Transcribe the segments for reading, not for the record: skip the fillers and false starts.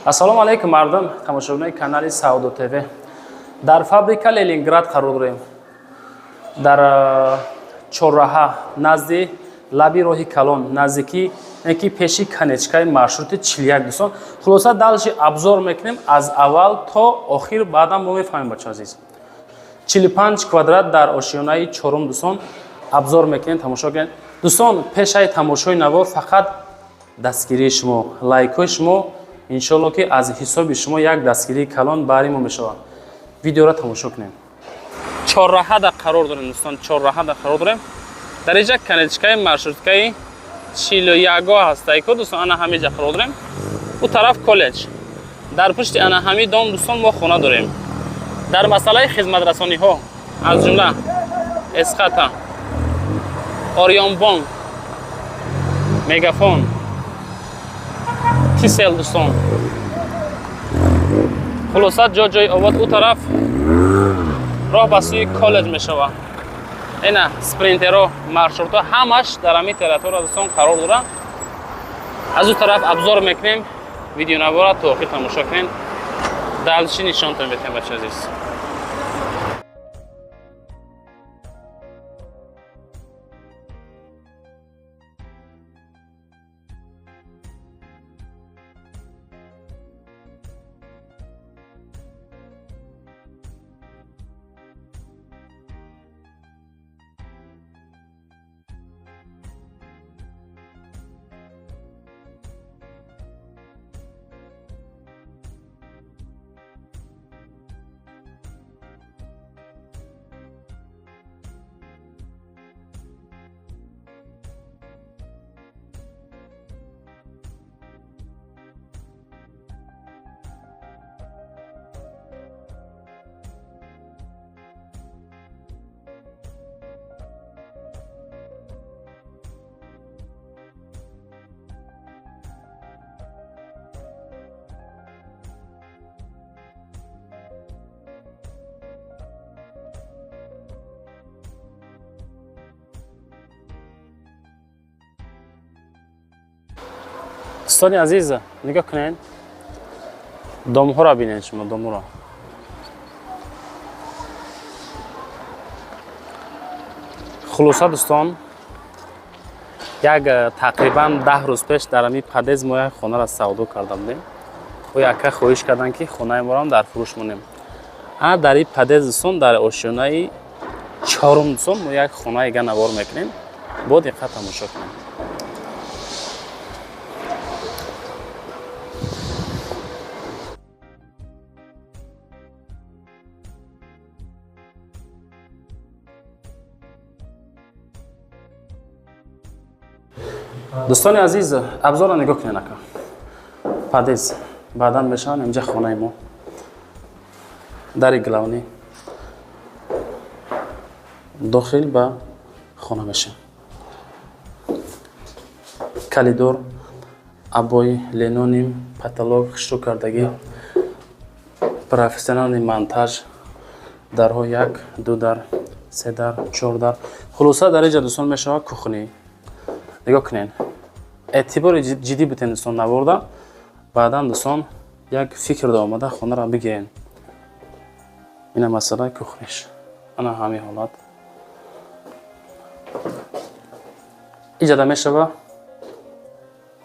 Ассалому алейкум мардум, тамошобинони канали Саудо ТВ. Дар фабрика Ленинград қарор дорем. Дар чорраҳа назди лаби роҳи калон, наздики ки пеши канечкаи маршрути 41 дӯстон. Хулоса далши абзор мекунем аз аввал то охир, баъдам мо мефаҳмем бача азиз. 45 квадрат дар ошиёнаи 4 дӯстон абзор мекунем, тамошо кунед. Дӯстон, пешаи тамошои навор фақат дастгирии шумо, лайкҳои шумо иншоалло ки аз ҳисоби шумо як дастгирии калон баҳри мо мешавад. Видеоро тамошо кунем. Чорраҳада қарор дорем дӯстон, чорраҳада қарор дорем. Дар инҷа канечкаи маршруткаи 41 ҳастаи ко дӯстон, ана ҳамиҷа қарор дорем. У тараф коллеҷ. Дар пушти ана ҳами дом дӯстон мо хона дорем. Дар масъалаи хизматрасониҳо аз ҷумла Эсхата, Орионбонк, Мегафон, Кисел дӯстон. Хулоса ҷо-ҷои овод у тараф роҳ ба сӯи коллеҷ мешавад. Ина спринтеро, маршрутҳо ҳамаш дар ҳамин территория дӯстон қарор дорад. Аз у тараф абзор мекунем, видеонавора то охир тамошо кунем. Дальши нишонтон метем бача азиз. دوستان عزیز نگاه کنین، دام‌ها را ببینید شما، دام‌ها را. خلاصه دوستان یک تقریبا 10 روز پیش در همین پدیز ما یک خانه را سودا کرده بودیم و یک خواهش کردن که خانه ما را در فروش مونیم. انا در این پدیز دوستان در آشیانه 4 دوستان ما یک خانه دیگه نوار میکنیم. با دقت تماشا کنیم. دوستان عزیز ابزار را نگاه کنین اکا. پدیز بعدا میشن اینجا خانه ما در گلونی داخل به خانه میشه. کلیدور، ابوی، لینونیم، پتالوگ، خشتو کردگی، پروفسیونال مونتاژ، درها 1، 2 در، 3 در، 4 در. خلاصه در اینجا دوستان میشه کخنی. نگاه کنین. اعتبار جدی بتین دوستان نورده. بعدا دوستان یک فکر دا آمده خانه را بگیرین. این مسئله کخنیش. انا همین حالت. اینجا میشه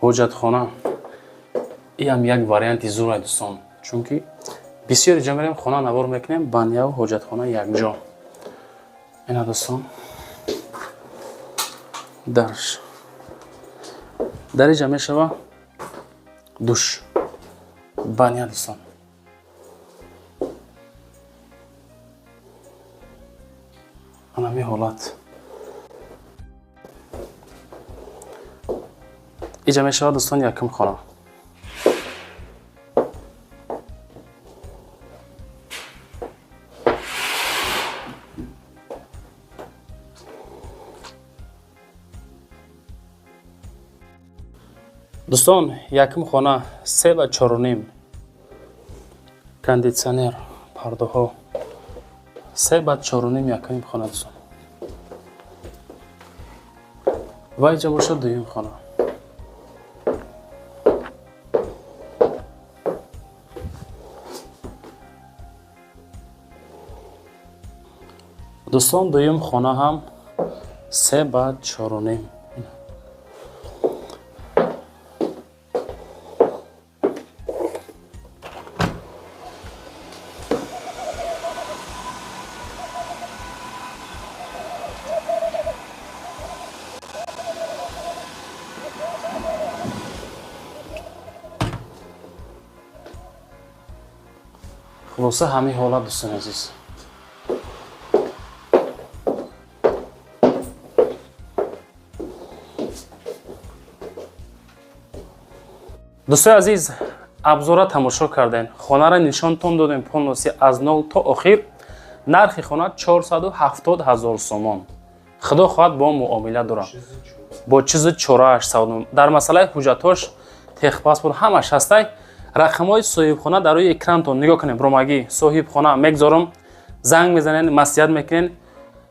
حاجت خانه. این هم یک واریانتی زوره دوستان. چونکی بسیاری جا میریم خانه نوار میکنیم بانیه و حاجت خانه یک جا. اینا دوستان درش در اینجا میشه دوش بانیه دوستان. همین حالت اینجا میشه دوستان یکم خانه. دوستان یکم خانه 3 و 4.5 کاندیسیونر پرده ها 3 و 4.5 یکم خانه دوستان و اینجا باشه دویم خانه. дӯстон, дуюм хона ҳам 3 ба 4.5. خلاصه همین حالت دوستان عزیز. دوستان عزیز، ابزار را تماشا کردین. خانه را نشانتون دادیم پولنوسی از نول تا آخر. نرخ خانه 470,000 سومون. خدا خواهد با معامله دارم. با چیز چوره‌اش سودم. در مسئله حجتاش تخ پاسپورت همش هسته. رقم‌های صاحب خانه در روی اکرانتون نگاه کنید. برامگی صاحب خانه میگذارم، زنگ میزنین، مسئولیت میکنین،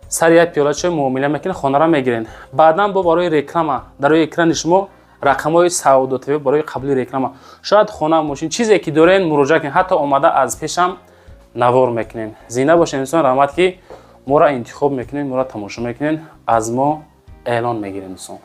سر یک پیاله چای معامله میکنین، خانه را میگیرین. بعداً با برای رکلام در روی اکران شما رقم‌های سعودو تیوی برای قبلی رکلام، شاید خانه ماشین چیزی که دارین مراجعه کنین، حتی اومده از پیشم نوار میکنین. زینده باشین دوستان، رحمت که ما را انتخاب میکنین، ما را تماشا میکنین، از ما اعلان میگیرین دوستان.